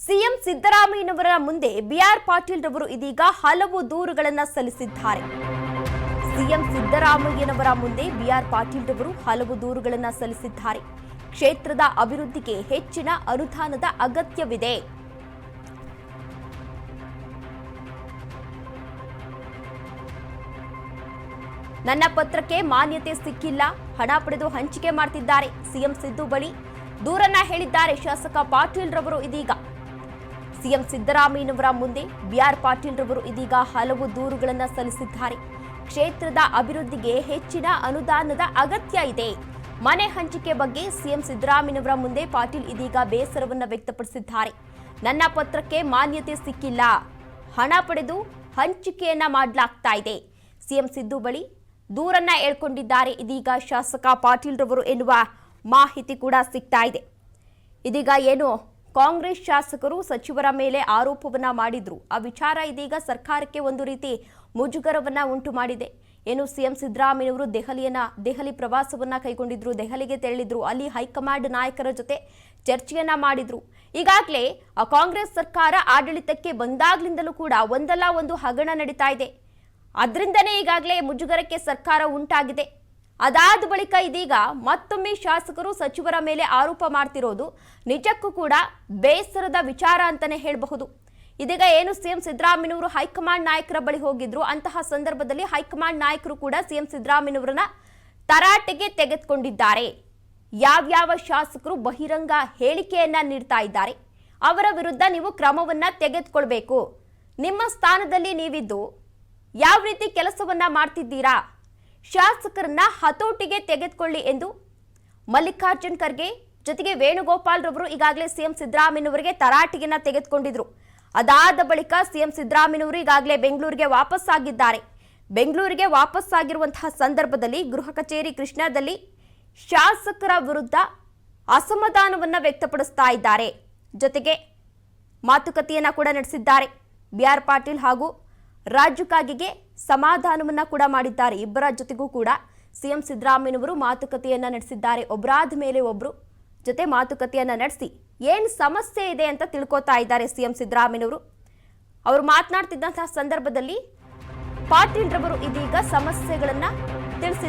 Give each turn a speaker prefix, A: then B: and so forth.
A: CM ಸಿದ್ದರಾಮಯ್ಯನವರ ಮುಂದೆ B R Patil ರವರು ಇದೀಗ ಹಲವು ದೂರುಗಳನ್ನು ಸಲ್ಲಿಸಿದ್ದಾರೆ. ಸಿಎಂ ಸಿದ್ದರಾಮಯ್ಯನವರ ಮುಂದೆ ಬಿಆರ್ ಪಾಟೀಲ್ ರವರು ಹಲವು ದೂರುಗಳನ್ನು ಸಲ್ಲಿಸಿದ್ದಾರೆ. ಕ್ಷೇತ್ರದ ಅಭಿವೃದ್ಧಿಗೆ ಹೆಚ್ಚಿನ ಅನುದಾನದ ಅಗತ್ಯವಿದೆ. ನನ್ನ ಪತ್ರಕ್ಕೆ ಮಾನ್ಯತೆ ಸಿಕ್ಕಿಲ್ಲ, ಹಣ ಪಡೆದು ಹಂಚಿಕೆ ಮಾಡ್ತಿದ್ದಾರೆ. ಸಿಎಂ ಸಿದ್ದು ಬಳಿ ದೂರನ್ನ ಹೇಳಿದ್ದಾರೆ ಶಾಸಕ ಪಾಟೀಲ್ ರವರು. ಇದೀಗ ಸಿಎಂ ಸಿದ್ದರಾಮಯ್ಯನವರ ಮುಂದೆ ಬಿಆರ್ ಪಾಟೀಲ್ ರವರು ಇದೀಗ ಹಲವು ದೂರುಗಳನ್ನು ಸಲ್ಲಿಸಿದ್ದಾರೆ. ಕ್ಷೇತ್ರದ ಅಭಿವೃದ್ಧಿಗೆ ಹೆಚ್ಚಿನ ಅನುದಾನದ ಅಗತ್ಯ ಇದೆ. ಮನೆ ಹಂಚಿಕೆ ಬಗ್ಗೆ ಸಿಎಂ ಸಿದ್ದರಾಮಯ್ಯನವರ ಮುಂದೆ ಪಾಟೀಲ್ ಇದೀಗ ಬೇಸರವನ್ನು ವ್ಯಕ್ತಪಡಿಸಿದ್ದಾರೆ. ನನ್ನ ಪತ್ರಕ್ಕೆ ಮಾನ್ಯತೆ ಸಿಕ್ಕಿಲ್ಲ, ಹಣ ಪಡೆದು ಹಂಚಿಕೆಯನ್ನ ಮಾಡಲಾಗ್ತಾ ಇದೆ. ಸಿಎಂ ಸಿದ್ದು ಬಳಿ ದೂರನ್ನ ಹೇಳ್ಕೊಂಡಿದ್ದಾರೆ ಇದೀಗ ಶಾಸಕ ಪಾಟೀಲ್ ರವರು ಎನ್ನುವ ಮಾಹಿತಿ ಕೂಡ ಸಿಗ್ತಾ ಇದೆ. ಇದೀಗ ಏನು ಕಾಂಗ್ರೆಸ್ ಶಾಸಕರು ಸಚಿವರ ಮೇಲೆ ಆರೋಪವನ್ನ ಮಾಡಿದ್ರು, ಆ ವಿಚಾರ ಇದೀಗ ಸರ್ಕಾರಕ್ಕೆ ಒಂದು ರೀತಿ ಮುಜುಗರವನ್ನ ಉಂಟು ಮಾಡಿದೆ. ಏನು ಸಿಎಂ ಸಿದ್ದರಾಮಯ್ಯನವರು ದೆಹಲಿ ಪ್ರವಾಸವನ್ನ ಕೈಗೊಂಡಿದ್ರು, ದೆಹಲಿಗೆ ತೆರಳಿದ್ರು, ಅಲ್ಲಿ ಹೈಕಮಾಂಡ್ ನಾಯಕರ ಜೊತೆ ಚರ್ಚೆಯನ್ನ ಮಾಡಿದ್ರು. ಈಗಾಗಲೇ ಕಾಂಗ್ರೆಸ್ ಸರ್ಕಾರ ಆಡಳಿತಕ್ಕೆ ಬಂದಾಗ್ಲಿಂದಲೂ ಕೂಡ ಒಂದಲ್ಲ ಒಂದು ಹಗರಣ ನಡೀತಾ ಇದೆ. ಅದರಿಂದನೇ ಈಗಾಗಲೇ ಮುಜುಗರಕ್ಕೆ ಸರ್ಕಾರ ಉಂಟಾಗಿದೆ. ಅದಾದ ಬಳಿಕ ಇದೀಗ ಮತ್ತೊಮ್ಮೆ ಶಾಸಕರು ಸಚಿವರ ಮೇಲೆ ಆರೋಪ ಮಾಡ್ತಿರೋದು ನಿಜಕ್ಕೂ ಕೂಡ ಬೇಸರದ ವಿಚಾರ ಅಂತಾನೆ ಹೇಳಬಹುದು. ಇದೀಗ ಏನು ಸಿಎಂ ಸಿದ್ದರಾಮಯ್ಯನವರು ಹೈಕಮಾಂಡ್ ನಾಯಕರ ಬಳಿ ಹೋಗಿದ್ರು, ಅಂತಹ ಸಂದರ್ಭದಲ್ಲಿ ಹೈಕಮಾಂಡ್ ನಾಯಕರು ಕೂಡ ಸಿಎಂ ಸಿದ್ದರಾಮಯ್ಯನವರನ್ನ ತರಾಟೆಗೆ ತೆಗೆದುಕೊಂಡಿದ್ದಾರೆ. ಯಾವ್ಯಾವ ಶಾಸಕರು ಬಹಿರಂಗ ಹೇಳಿಕೆಯನ್ನ ನೀಡ್ತಾ ಇದ್ದಾರೆ, ಅವರ ವಿರುದ್ಧ ನೀವು ಕ್ರಮವನ್ನ ತೆಗೆದುಕೊಳ್ಬೇಕು. ನಿಮ್ಮ ಸ್ಥಾನದಲ್ಲಿ ನೀವಿದ್ದು ಯಾವ ರೀತಿ ಕೆಲಸವನ್ನ ಮಾಡ್ತಿದ್ದೀರಾ, ಶಾಸಕರನ್ನ ಹತೋಟಿಗೆ ತೆಗೆದುಕೊಳ್ಳಿ ಎಂದು ಮಲ್ಲಿಕಾರ್ಜುನ್ ಖರ್ಗೆ ಜೊತೆಗೆ ವೇಣುಗೋಪಾಲ್ ರವರು ಈಗಾಗಲೇ ಸಿಎಂ ಸಿದ್ದರಾಮಯ್ಯನವರಿಗೆ ತರಾಟೆಯನ್ನ ತೆಗೆದುಕೊಂಡಿದ್ರು. ಅದಾದ ಬಳಿಕ ಸಿಎಂ ಸಿದ್ದರಾಮಯ್ಯನವರು ಈಗಾಗಲೇ ಬೆಂಗಳೂರಿಗೆ ವಾಪಸ್ಸಾಗಿದ್ದಾರೆ. ಬೆಂಗಳೂರಿಗೆ ವಾಪಸ್ಸಾಗಿರುವಂತಹ ಸಂದರ್ಭದಲ್ಲಿ ಗೃಹ ಕಚೇರಿ ಕೃಷ್ಣಾದಲ್ಲಿ ಶಾಸಕರ ವಿರುದ್ಧ ಅಸಮಾಧಾನವನ್ನ ವ್ಯಕ್ತಪಡಿಸ್ತಾ ಇದ್ದಾರೆ. ಜೊತೆಗೆ ಮಾತುಕತೆಯನ್ನ ಕೂಡ ನಡೆಸಿದ್ದಾರೆ. ಬಿಆರ್ ಪಾಟೀಲ್ ಹಾಗೂ ರಾಜು ಕಾಗೆಗೆ ಸಮಾಧಾನವನ್ನ ಕೂಡ ಮಾಡಿದ್ದಾರೆ. ಇಬ್ಬರ ಜೊತೆಗೂ ಕೂಡ ಸಿಎಂ ಸಿದ್ದರಾಮಯ್ಯನವರು ಮಾತುಕತೆಯನ್ನ ನಡೆಸಿದ್ದಾರೆ. ಒಬ್ಬರಾದ ಮೇಲೆ ಒಬ್ರು ಜೊತೆ ಮಾತುಕತೆಯನ್ನ ನಡೆಸಿ ಏನ್ ಸಮಸ್ಯೆ ಇದೆ ಅಂತ ತಿಳ್ಕೊತಾ ಇದ್ದಾರೆ ಸಿಎಂ ಸಿದ್ದರಾಮಯ್ಯನವರು. ಅವರು ಮಾತನಾಡ್ತಿದ್ದಂತಹ ಸಂದರ್ಭದಲ್ಲಿ ಪಾಟೀಲ್ ರವರು ಇದೀಗ ಸಮಸ್ಯೆಗಳನ್ನ ತಿಳಿಸಿದ್ದಾರೆ.